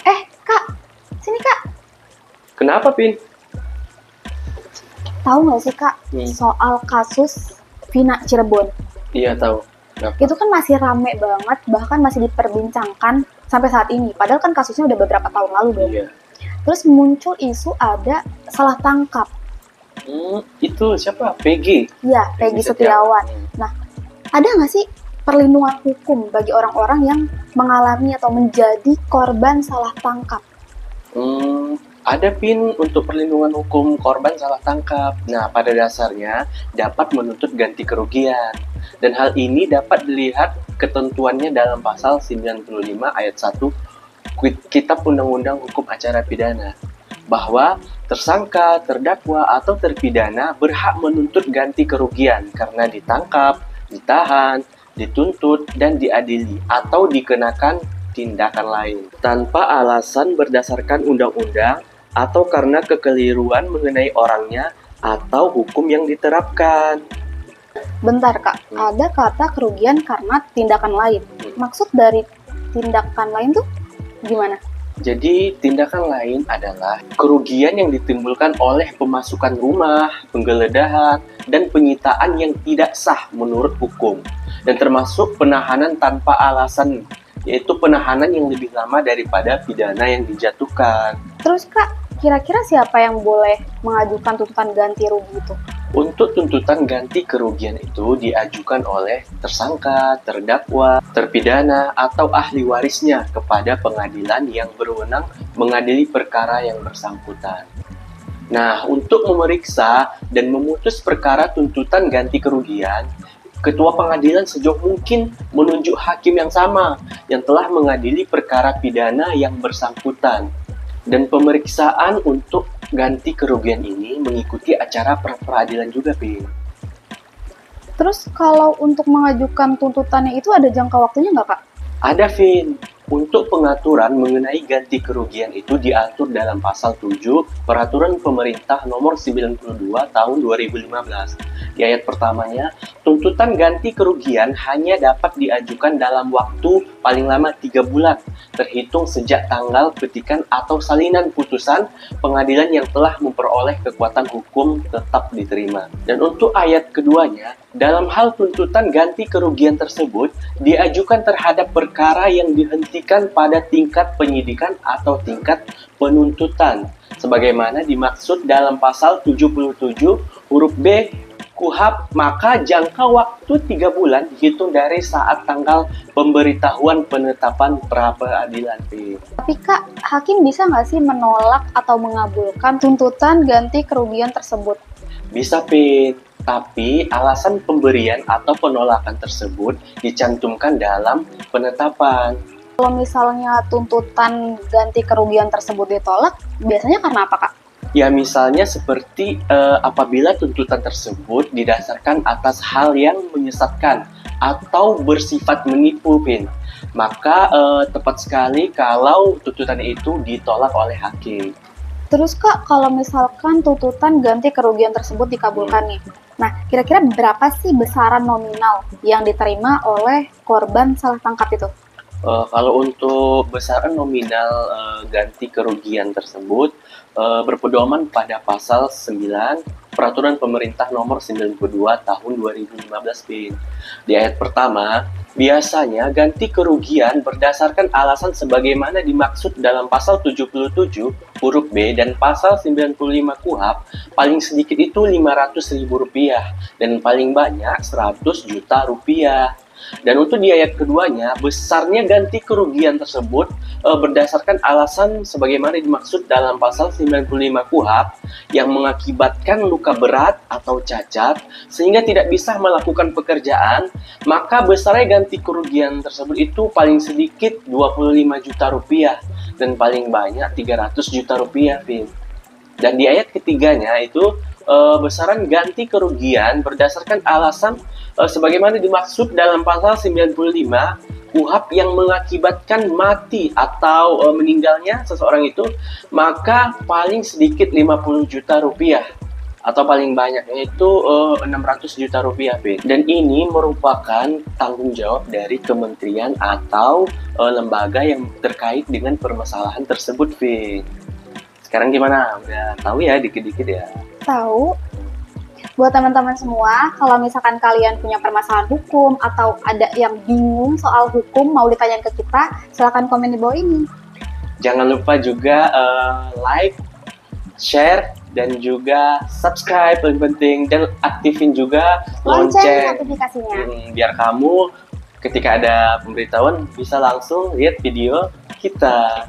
Kak, sini Kak. Kenapa, Pin? Tahu nggak sih Kak, soal kasus Vina Cirebon? Iya, tahu. Kenapa? Itu kan masih rame banget, bahkan masih diperbincangkan sampai saat ini. Padahal kan kasusnya udah beberapa tahun lalu dong. Iya. Terus muncul isu ada salah tangkap. Itu siapa? PG. Iya, Peggy Setiawan. Nah, ada nggak sih perlindungan hukum bagi orang-orang yang mengalami atau menjadi korban salah tangkap? Ada, Pin, untuk perlindungan hukum korban salah tangkap. Nah, pada dasarnya dapat menuntut ganti kerugian. Dan hal ini dapat dilihat ketentuannya dalam pasal 95 ayat 1 Kitab Undang-Undang Hukum Acara Pidana, bahwa tersangka, terdakwa, atau terpidana berhak menuntut ganti kerugian karena ditangkap, ditahan, dituntut, dan diadili atau dikenakan tindakan lain tanpa alasan berdasarkan undang-undang atau karena kekeliruan mengenai orangnya atau hukum yang diterapkan. Bentar Kak, ada kata kerugian karena tindakan lain. Maksud dari tindakan lain tuh gimana? Jadi, tindakan lain adalah kerugian yang ditimbulkan oleh pemasukan rumah, penggeledahan, dan penyitaan yang tidak sah menurut hukum. Dan termasuk penahanan tanpa alasan, yaitu penahanan yang lebih lama daripada pidana yang dijatuhkan. Terus Kak, kira-kira siapa yang boleh mengajukan tuntutan ganti rugi itu? Untuk tuntutan ganti kerugian itu diajukan oleh tersangka, terdakwa, terpidana, atau ahli warisnya kepada pengadilan yang berwenang mengadili perkara yang bersangkutan. Nah, untuk memeriksa dan memutus perkara tuntutan ganti kerugian, Ketua Pengadilan sejauh mungkin menunjuk hakim yang sama yang telah mengadili perkara pidana yang bersangkutan. Dan pemeriksaan untuk ganti kerugian ini mengikuti acara peradilan juga, Pin. Terus kalau untuk mengajukan tuntutannya itu ada jangka waktunya nggak Kak? Ada, Vin. Untuk pengaturan mengenai ganti kerugian itu diatur dalam pasal 7 Peraturan Pemerintah Nomor 92 Tahun 2015. Di ayat pertamanya, tuntutan ganti kerugian hanya dapat diajukan dalam waktu paling lama 3 bulan, terhitung sejak tanggal petikan atau salinan putusan pengadilan yang telah memperoleh kekuatan hukum tetap diterima. Dan untuk ayat keduanya, dalam hal tuntutan ganti kerugian tersebut diajukan terhadap perkara yang dihentikan pada tingkat penyidikan atau tingkat penuntutan, sebagaimana dimaksud dalam pasal 77 huruf B KUHP, maka jangka waktu 3 bulan dihitung dari saat tanggal pemberitahuan penetapan pra-peradilan. Tapi Kak, hakim bisa nggak sih menolak atau mengabulkan tuntutan ganti kerugian tersebut? Bisa, Pin. Tapi alasan pemberian atau penolakan tersebut dicantumkan dalam penetapan. Kalau misalnya tuntutan ganti kerugian tersebut ditolak, biasanya karena apa Kak? Ya, misalnya seperti apabila tuntutan tersebut didasarkan atas hal yang menyesatkan atau bersifat menipu, Pin. Maka tepat sekali kalau tuntutan itu ditolak oleh hakim. Terus Kak, kalau misalkan tuntutan ganti kerugian tersebut dikabulkan nih, nah kira-kira berapa sih besaran nominal yang diterima oleh korban salah tangkap itu? Kalau untuk besaran nominal ganti kerugian tersebut berpedoman pada pasal 9 Peraturan Pemerintah Nomor 92 Tahun 2015, Pin. Di ayat pertama, biasanya ganti kerugian berdasarkan alasan sebagaimana dimaksud dalam pasal 77 huruf B dan pasal 95 KUHP, paling sedikit itu Rp500.000 dan paling banyak Rp100 juta. Dan untuk di ayat keduanya, besarnya ganti kerugian tersebut berdasarkan alasan sebagaimana dimaksud dalam pasal 95 KUHP yang mengakibatkan luka berat atau cacat sehingga tidak bisa melakukan pekerjaan, maka besarnya ganti kerugian tersebut itu paling sedikit Rp25 juta dan paling banyak Rp300 juta, Vin. Dan di ayat ketiganya itu besaran ganti kerugian berdasarkan alasan sebagaimana dimaksud dalam pasal 95 KUHP yang mengakibatkan mati atau meninggalnya seseorang itu, maka paling sedikit Rp50 juta. atau paling banyaknya itu 600 juta rupiah, Vin. Dan ini merupakan tanggung jawab dari kementerian atau lembaga yang terkait dengan permasalahan tersebut, Vin. Sekarang gimana? Udah tahu ya dikit-dikit ya? Tahu? Buat teman-teman semua, kalau misalkan kalian punya permasalahan hukum atau ada yang bingung soal hukum mau ditanyain ke kita, silahkan komen di bawah ini. Jangan lupa juga like, share, dan juga subscribe paling penting, dan aktifin juga Lonceng lonceng notifikasinya. biar kamu ketika ada pemberitahuan bisa langsung lihat video kita.